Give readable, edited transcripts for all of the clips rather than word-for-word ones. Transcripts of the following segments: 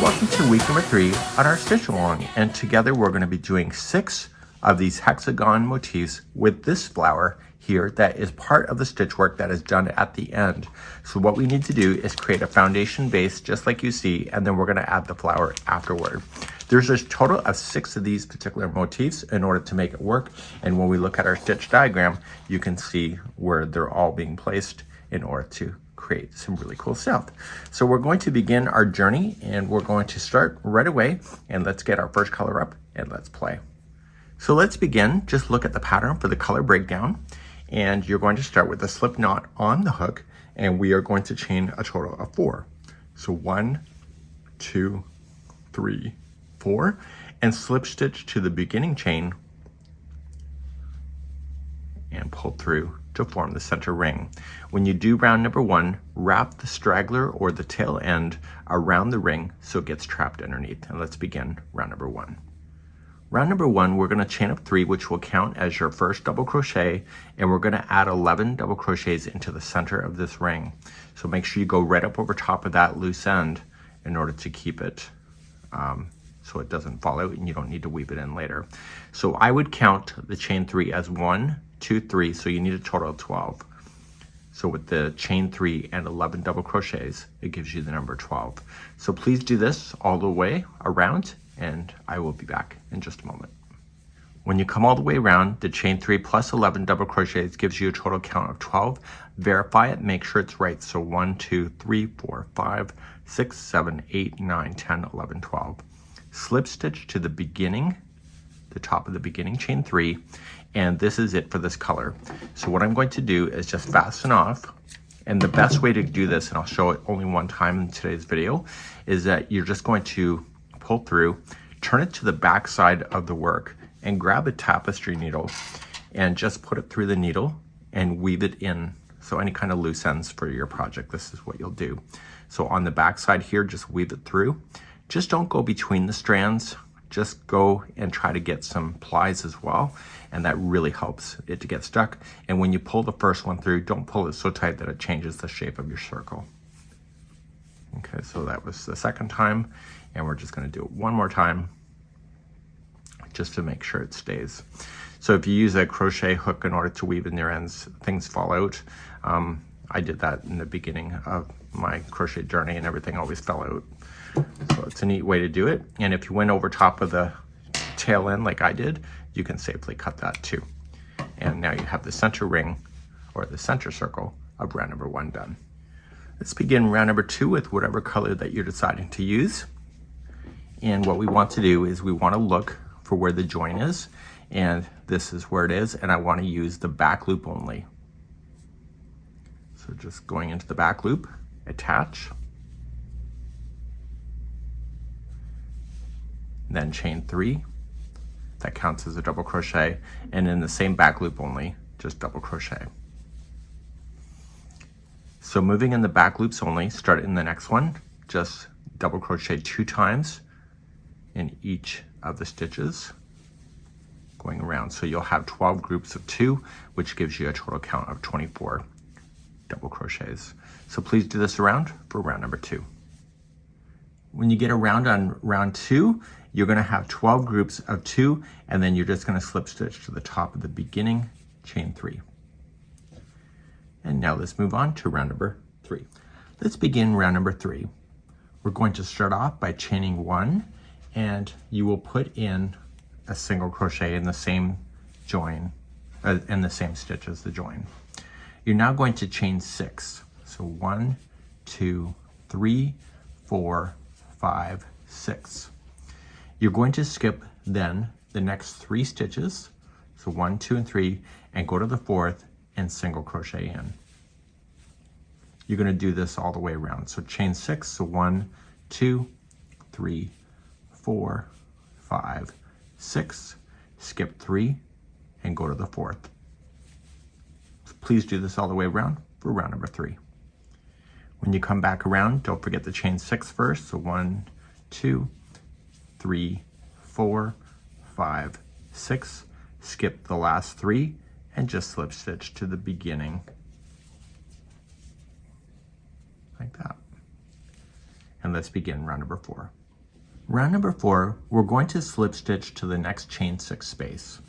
Welcome to week number 3 on our stitch along, and together we're going to be doing 6 of these hexagon motifs with this flower here that is part of the stitch work that is done at the end. So what we need to do is create a foundation base just like you see, and then we're going to add the flower afterward. There's a total of 6 of these particular motifs in order to make it work, and when we look at our stitch diagram you can see where they're all being placed in order to create some really cool stuff. So we're going to begin our journey, and we're going to start right away, and let's get our first color up and let's play. So let's begin. Just look at the pattern for the color breakdown, and you're going to start with a slip knot on the hook, and we are going to chain a total of 4. So 1, 2, 3, 4, and slip stitch to the beginning chain and pull through to form the center ring. When you do round number 1, wrap the straggler or the tail end around the ring so it gets trapped underneath. And let's begin round number 1. Round number 1, we're going to chain up 3, which will count as your first double crochet, and we're going to add 11 double crochets into the center of this ring. So make sure you go right up over top of that loose end in order to keep it so it doesn't fall out and you don't need to weave it in later. So I would count the chain 3 as 1, 2, 3, so you need a total of 12. So with the chain 3 and 11 double crochets, it gives you the number 12. So please do this all the way around, and I will be back in just a moment. When you come all the way around, the chain 3 plus 11 double crochets gives you a total count of 12. Verify it, make sure it's right. So 1, 2, 3, 4, 5, 6, 7, 8, 9, 10, 11, 12. Slip stitch to the beginning, the top of the beginning chain 3, and this is it for this color. So what I'm going to do is just fasten off, and the best way to do this, and I'll show it only one time in today's video, is that you're just going to pull through, turn it to the back side of the work, and grab a tapestry needle and just put it through the needle and weave it in. So any kind of loose ends for your project, this is what you'll do. So on the back side here, just weave it through. Just don't go between the strands, just go and try to get some plies as well, and that really helps it to get stuck. And when you pull the first one through, don't pull it so tight that it changes the shape of your circle. Okay, so that was the second time, and we're just going to do it one more time just to make sure it stays. So if you use a crochet hook in order to weave in your ends, things fall out. I did that in the beginning of my crochet journey and everything always fell out. So it's a neat way to do it. And if you went over top of the tail end like I did, you can safely cut that too. And now you have the center ring or the center circle of round number 1 done. Let's begin round number 2 with whatever color that you're deciding to use. And what we want to do is we want to look for where the join is, and this is where it is, and I want to use the back loop only. So just going into the back loop, attach, then chain 3, that counts as a double crochet, and in the same back loop only, just double crochet. So moving in the back loops only, start in the next one, just double crochet 2 times in each of the stitches going around. So you'll have 12 groups of 2, which gives you a total count of 24 double crochets. So please do this around for round number 2. When you get around on round 2, you're going to have 12 groups of 2, and then you're just going to slip stitch to the top of the beginning chain 3. And now let's move on to round number 3. Let's begin round number 3. We're going to start off by chaining 1, and you will put in a single crochet in the same join, in the same stitch as the join. You're now going to chain 6. So 1, 2, 3, 4, 5, 6. You're going to skip then the next 3 stitches, so 1, 2, and 3, and go to the 4th and single crochet in. You're going to do this all the way around. So chain 6, so 1, 2, 3, 4, 5, 6, skip 3, and go to the 4th. So please do this all the way around for round number 3. When you come back around, don't forget to chain 6 first. So 1, 2, 3, 4, 5, 6, skip the last 3, and just slip stitch to the beginning like that. And let's begin round number 4. Round number 4, we're going to slip stitch to the next chain 6 space.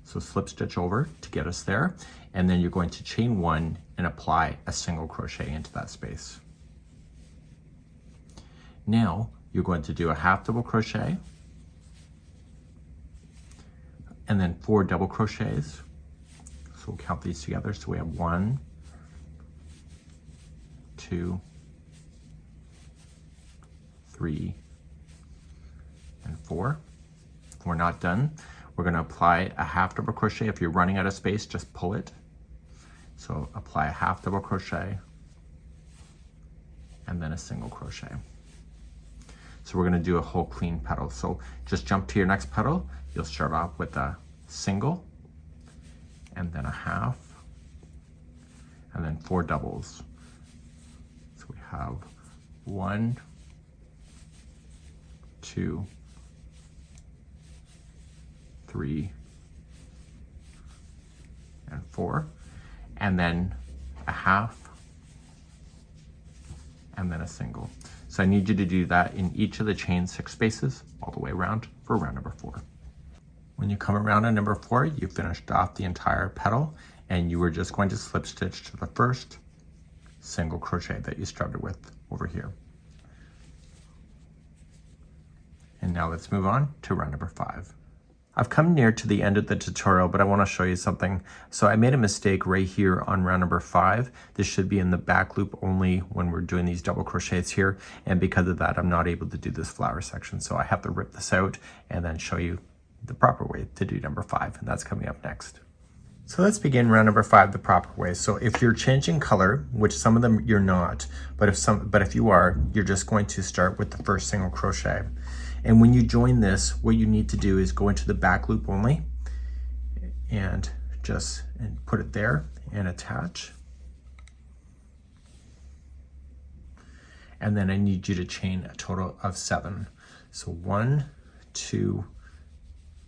So slip stitch over to get us there, and then you're going to chain 1 and apply a single crochet into that space. Now you're going to do a half double crochet and then 4 double crochets. So we'll count these together. So we have 1, 2, 3, and 4. We're not done. We're going to apply a half double crochet. If you're running out of space, just pull it. So apply a half double crochet and then a single crochet. So we're going to do a whole clean petal. So just jump to your next petal. You'll start off with a single and then a half and then 4 doubles. So we have 1, 2, 3, and 4, and then a half, and then a single. So I need you to do that in each of the chain 6 spaces all the way around for round number 4. When you come around to number 4, you finished off the entire petal, and you were just going to slip stitch to the first single crochet that you started with over here. And now let's move on to round number 5. I've come near to the end of the tutorial, but I want to show you something. So I made a mistake right here on round number 5. This should be in the back loop only when we're doing these double crochets here. And because of that, I'm not able to do this flower section. So I have to rip this out and then show you the proper way to do number 5. And that's coming up next. So let's begin round number 5 the proper way. So if you're changing color, which some of them you're not, but if you are, you're just going to start with the first single crochet. And when you join this, what you need to do is go into the back loop only and just put it there and attach. And then I need you to chain a total of 7. So 1, 2,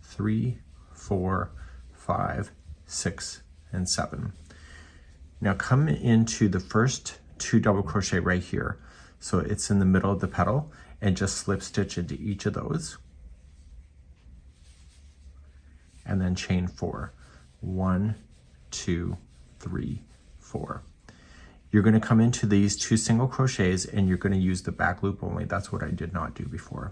3, 4, 5, 6, and 7. Now come into the first 2 double crochet right here. So it's in the middle of the petal, and just slip stitch into each of those. And then chain 4. 1, 2, 3, 4. You're going to come into these 2 single crochets and you're going to use the back loop only. That's what I did not do before,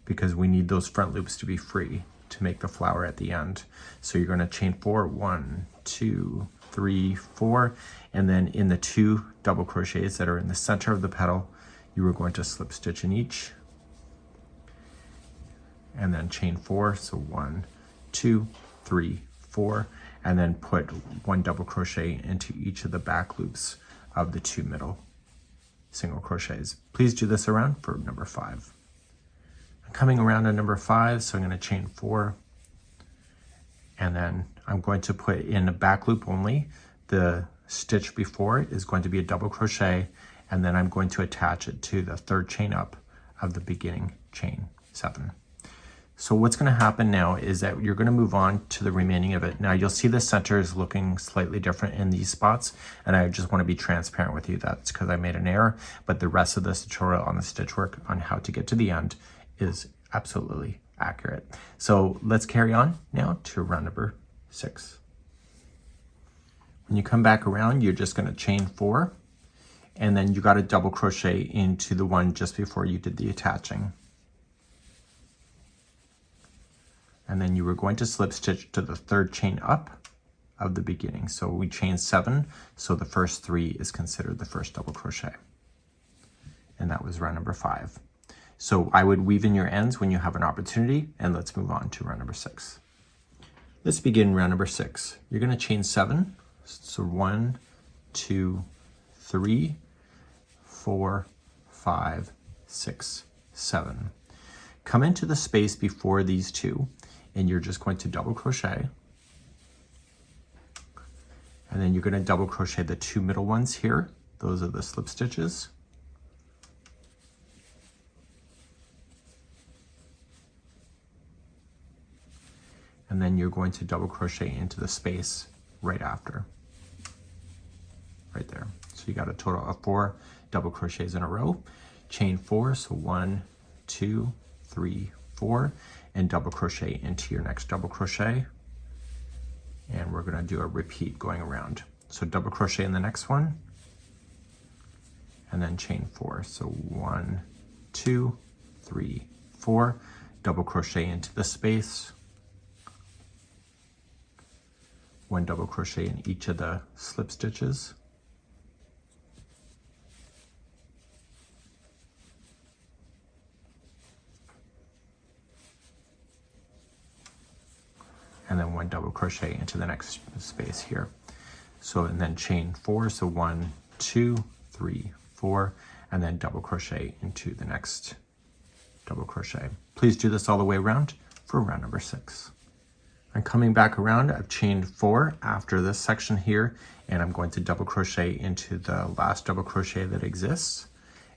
because we need those front loops to be free to make the flower at the end. So you're going to chain 4, 1, 2, 3, 4, and then in the 2 double crochets that are in the center of the petal, you are going to slip stitch in each and then chain 4. So 1, 2, 3, 4, and then put 1 double crochet into each of the back loops of the 2 middle single crochets. Please do this around for number 5. I'm coming around to number 5, so I'm going to chain 4, and then I'm going to put in a back loop only. The stitch before it is going to be a double crochet, and then I'm going to attach it to the 3rd chain up of the beginning chain 7. So what's going to happen now is that you're going to move on to the remaining of it. Now you'll see the center is looking slightly different in these spots, and I just want to be transparent with you. That's because I made an error, but the rest of this tutorial on the stitch work on how to get to the end is absolutely accurate. So let's carry on now to round number 6. When you come back around, you're just going to chain 4, and then you got to double crochet into the one just before you did the attaching. And then you were going to slip stitch to the 3rd chain up of the beginning. So we chained 7, so the first 3 is considered the first double crochet. And that was round number 5. So I would weave in your ends when you have an opportunity, and let's move on to round number 6. Let's begin round number 6. You're going to chain 7. So 1, 2, 3, 4, 5, 6, 7. Come into the space before these 2, and you're just going to double crochet. And then you're going to double crochet the 2 middle ones here. Those are the slip stitches. And then you're going to double crochet into the space right after, right there. So you got a total of 4 double crochets in a row. chain 4, so 1, 2, 3, 4, and double crochet into your next double crochet. And we're going to do a repeat going around. So double crochet in the next one, and then chain 4. So 1, 2, 3, 4, double crochet into the space, 1 double crochet in each of the slip stitches, and then 1 double crochet into the next space here. So, and then chain 4, so 1, 2, 3, 4, and then double crochet into the next double crochet. Please do this all the way around for round number 6. I'm coming back around. I've chained 4 after this section here, and I'm going to double crochet into the last double crochet that exists,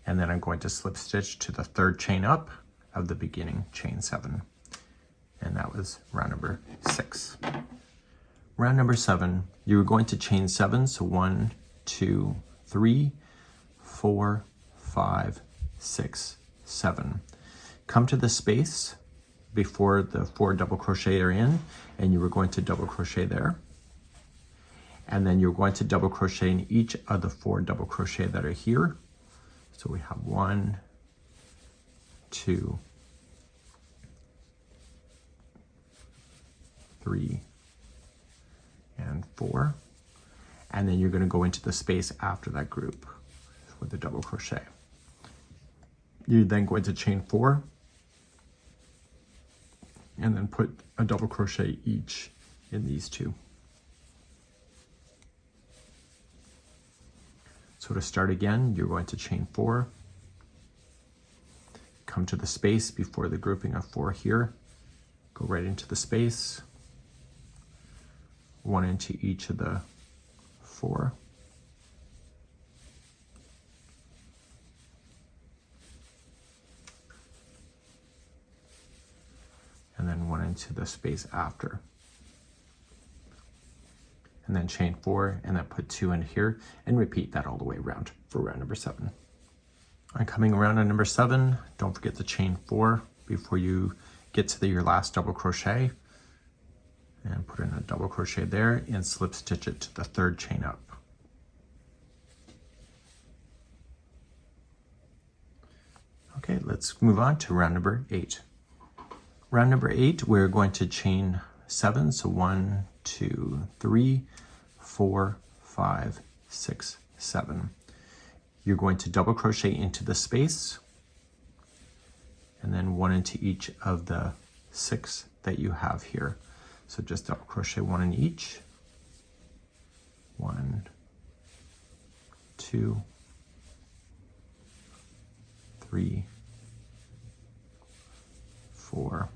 and then I'm going to slip stitch to the 3rd chain up of the beginning chain 7. And that was round number 6. Round number 7, you're going to chain 7, so 1, 2, 3, 4, 5, 6, 7. Come to the space before the 4 double crochet are in, and you were going to double crochet there. And then you're going to double crochet in each of the 4 double crochet that are here. So we have 1, 2, 3, and 4. And then you're going to go into the space after that group with the double crochet. You're then going to chain 4, and then put a double crochet each in these 2. So to start again, you're going to chain 4, come to the space before the grouping of 4 here, go right into the space, 1 into each of the 4. And then 1 into the space after. And then chain 4, and then put 2 in here, and repeat that all the way around for round number 7. I'm coming around on number 7. Don't forget to chain 4 before you get to your last double crochet. And put in a double crochet there, and slip stitch it to the 3rd chain up. Okay, let's move on to round number 8. Round number 8, we're going to chain 7, so 1, 2, 3, 4, 5, 6, 7. You're going to double crochet into the space, and then 1 into each of the 6 that you have here. So just double crochet 1 in each. 1, 2, 3, 4,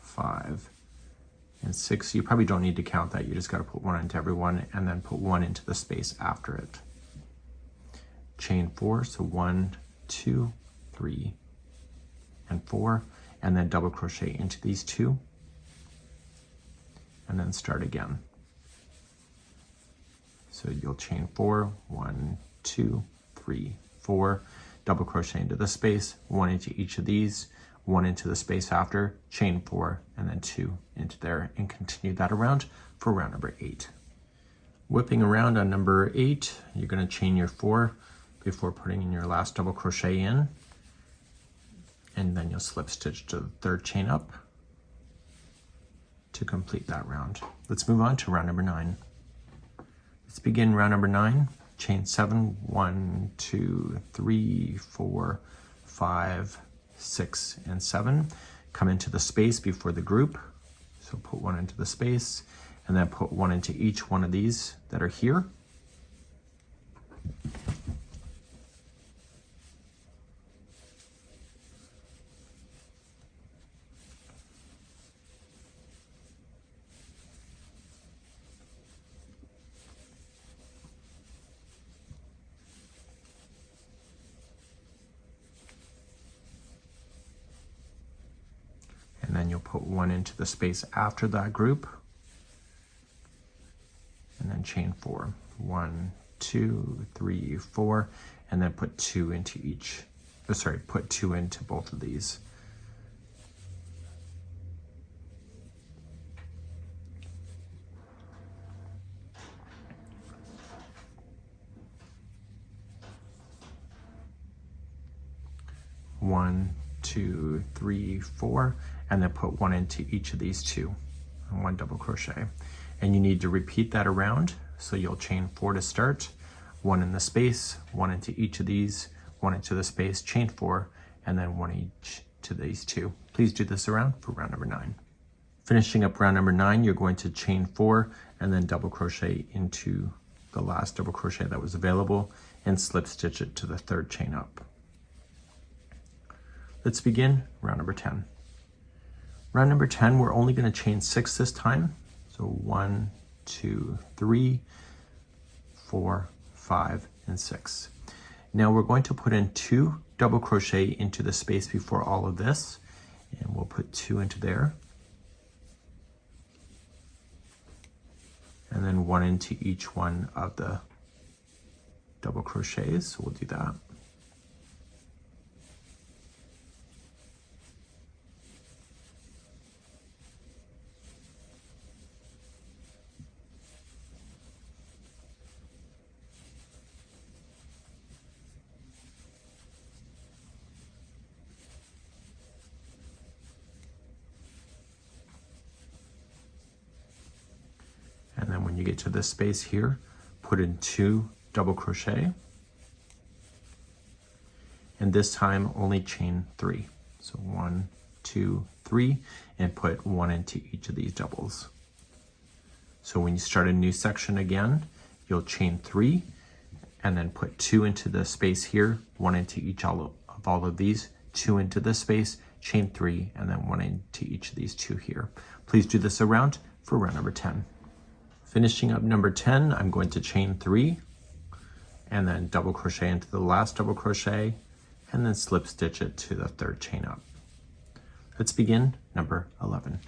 5, and 6. You probably don't need to count that. You just got to put 1 into every one, and then put 1 into the space after it. Chain 4, so 1, 2, 3, and 4, and then double crochet into these 2, and then start again. So you'll chain 4, 1, 2, 3, 4, double crochet into the space, 1 into each of these, 1 into the space after, chain 4, and then 2 into there, and continue that around for round number 8. Whipping around on number 8, you're going to chain your 4 before putting in your last double crochet in, and then you'll slip stitch to the 3rd chain up to complete that round. Let's move on to round number 9. Let's begin round number 9. Chain 7, 1, 2, 3, 4, 5, 6, and 7. Come into the space before the group. So put 1 into the space, and then put 1 into each one of these that are here. And then you'll put 1 into the space after that group, and then chain 4. 1, 2, 3, 4, and then put 2 into each, put 2 into both of these. One, 2, 3, 4, and then put 1 into each of these 2, and 1 double crochet. And you need to repeat that around, so you'll chain 4 to start, 1 in the space, 1 into each of these, 1 into the space, chain 4, and then 1 each to these 2. Please do this around for round number 9. Finishing up round number 9, you're going to chain 4 and then double crochet into the last double crochet that was available and slip stitch it to the 3rd chain up. Let's begin round number 10. Round number 10, we're only going to chain 6 this time. So 1, 2, 3, 4, 5, and 6. Now we're going to put in 2 double crochet into the space before all of this, and we'll put 2 into there, and then 1 into each one of the double crochets. So we'll do that. And then when you get to this space here, put in 2 double crochet, and this time only chain 3. So 1, 2, 3, and put 1 into each of these doubles. So when you start a new section again, you'll chain 3 and then put 2 into the space here, 1 into each of all of these, 2 into the space, chain 3, and then 1 into each of these 2 here. Please do this around for round number 10. Finishing up number 10, I'm going to chain 3 and then double crochet into the last double crochet and then slip stitch it to the 3rd chain up. Let's begin number 11.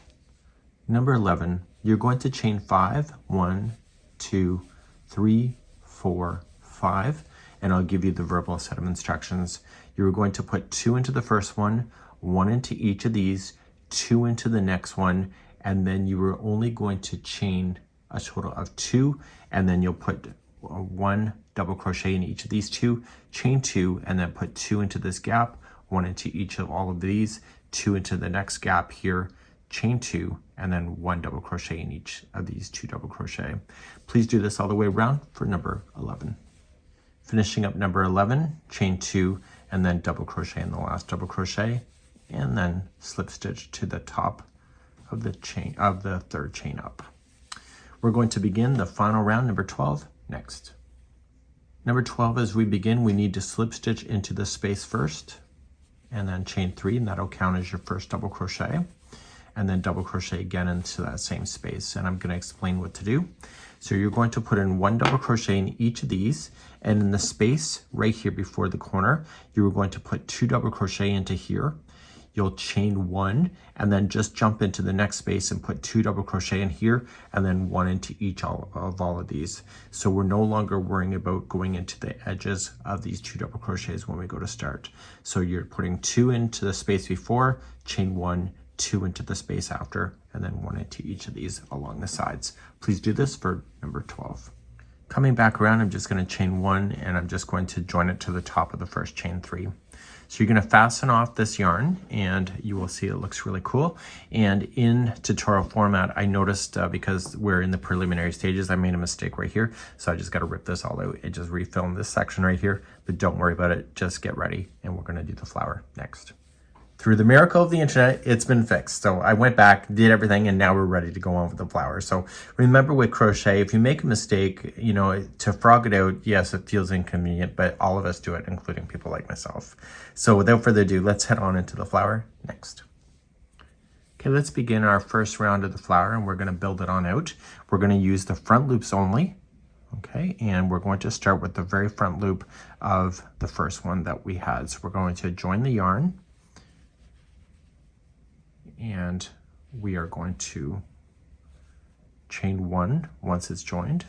Number 11, you're going to chain 5, 1, 2, 3, 4, 5, and I'll give you the verbal set of instructions. You're going to put 2 into the first one, 1 into each of these, 2 into the next one, and then you are only going to chain a total of 2, and then you'll put 1 double crochet in each of these 2, chain 2, and then put 2 into this gap, 1 into each of all of these, 2 into the next gap here, chain 2, and then 1 double crochet in each of these 2 double crochet. Please do this all the way around for number 11. Finishing up number 11, chain 2, and then double crochet in the last double crochet, and then slip stitch to the top of the chain of the 3rd chain up. We're going to begin the final round, number 12, next. Number 12, as we begin, we need to slip stitch into the space first, and then chain 3, and that'll count as your first double crochet, and then double crochet again into that same space. And I'm going to explain what to do. So you're going to put in 1 double crochet in each of these, and in the space right here before the corner, you're going to put 2 double crochet into here. You'll chain 1 and then just jump into the next space and put 2 double crochet in here and then 1 into each of all of these. So we're no longer worrying about going into the edges of these 2 double crochets when we go to start. So you're putting 2 into the space before, chain 1, 2 into the space after, and then 1 into each of these along the sides. Please do this for number 12. Coming back around, I'm just going to chain 1 and I'm just going to join it to the top of the first chain 3. So you're going to fasten off this yarn and you will see it looks really cool. And in tutorial format, I noticed because we're in the preliminary stages, I made a mistake right here. So I just got to rip this all out and just refilm this section right here. But don't worry about it. Just get ready and we're going to do the flower next. Through the miracle of the internet, it's been fixed. So I went back, did everything, and now we're ready to go on with the flower. So remember with crochet, if you make a mistake, you know, to frog it out, yes, it feels inconvenient, but all of us do it, including people like myself. So without further ado, let's head on into the flower next. Okay, let's begin our first round of the flower, and we're going to build it on out. We're going to use the front loops only. Okay, and we're going to start with the very front loop of the first one that we had. So we're going to join the yarn. And we are going to chain 1 once it's joined,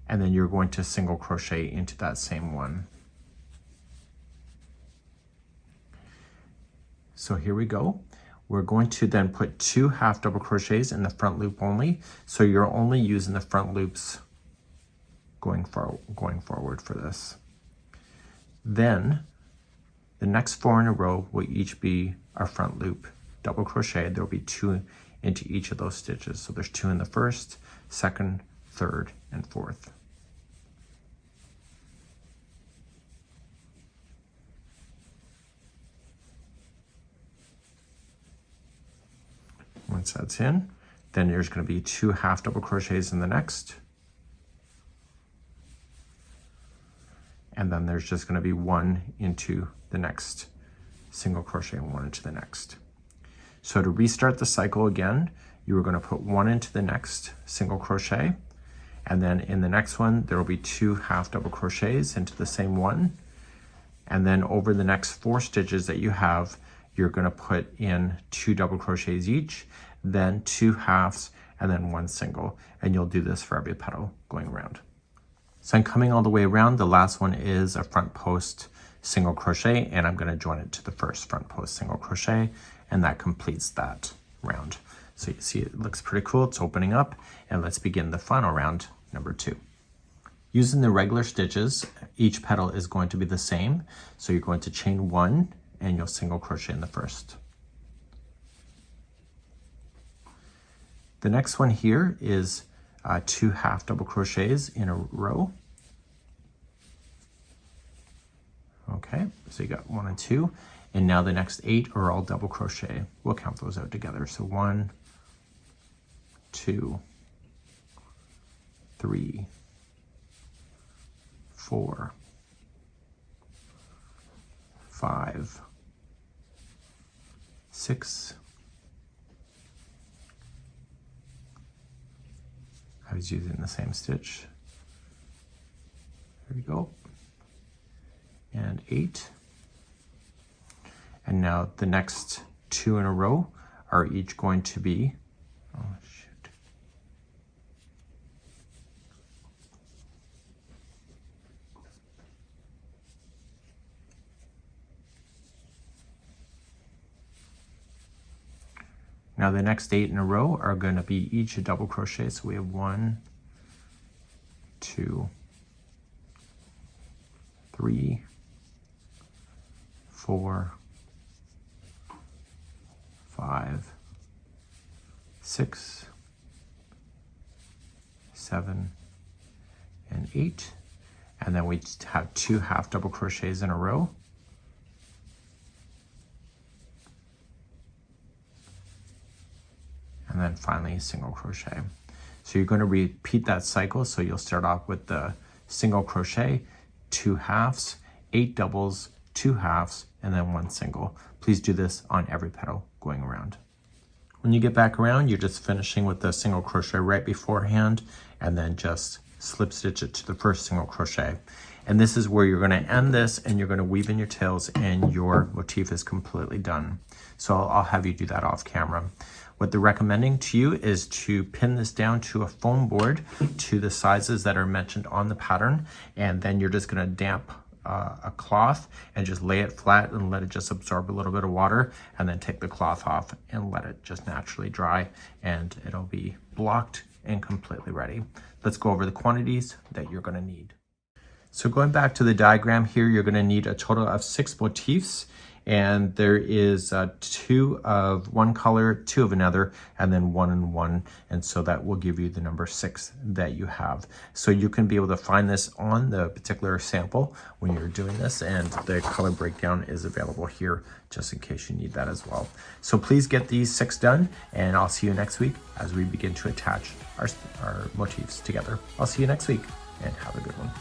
and then you're going to single crochet into that same one. So here we go. We're going to then put 2 half double crochets in the front loop only. So you're only using the front loops going forward for this. Then the next 4 in a row will each be our front loop double crochet. There'll be 2 into each of those stitches. So there's 2 in the first, second, third, and fourth. Once that's in, then there's going to be 2 half double crochets in the next. And then there's just going to be 1 into the next single crochet and 1 into the next. So to restart the cycle again, you are going to put 1 into the next single crochet, and then in the next one there will be 2 half double crochets into the same one, and then over the next 4 stitches that you have, you're going to put in 2 double crochets each, then 2 halves, and then 1 single, and you'll do this for every petal going around. So I'm coming all the way around. The last one is a front post single crochet, and I'm going to join it to the first front post single crochet, and that completes that round. So you see it looks pretty cool. It's opening up, and let's begin the final round, number 2. Using the regular stitches, each petal is going to be the same. So you're going to chain 1 and you'll single crochet in the first. The next one here is 2 half double crochets in a row. Okay, so you got 1 and 2, and now the next 8 are all double crochet. We'll count those out together. So 1, 2, 3, 4, 5, 6. I was using the same stitch. There we go. And 8. And now the next 2 in a row are each going to be, oh shoot. Now the next 8 in a row are going to be each a double crochet. So we have 1, 2, 3, 4, 5, 6, 7, and 8. And then we have 2 half double crochets in a row. And then finally a single crochet. So you're going to repeat that cycle. So you'll start off with the single crochet, 2 halves, 8 doubles, 2 halves, and then 1 single. Please do this on every petal going around. When you get back around, you're just finishing with the single crochet right beforehand, and then just slip stitch it to the first single crochet. And this is where you're going to end this, and you're going to weave in your tails, and your motif is completely done. So I'll have you do that off camera. What they're recommending to you is to pin this down to a foam board to the sizes that are mentioned on the pattern, and then you're just going to damp a cloth and just lay it flat and let it just absorb a little bit of water, and then take the cloth off and let it just naturally dry, and it'll be blocked and completely ready. Let's go over the quantities that you're going to need. So going back to the diagram here, you're going to need a total of 6 motifs, and there is 2 of one color, 2 of another, and then 1 and 1, and so that will give you the number 6 that you have. So you can be able to find this on the particular sample when you're doing this, and the color breakdown is available here just in case you need that as well. So please get these 6 done, and I'll see you next week as we begin to attach our motifs together. I'll see you next week, and have a good one.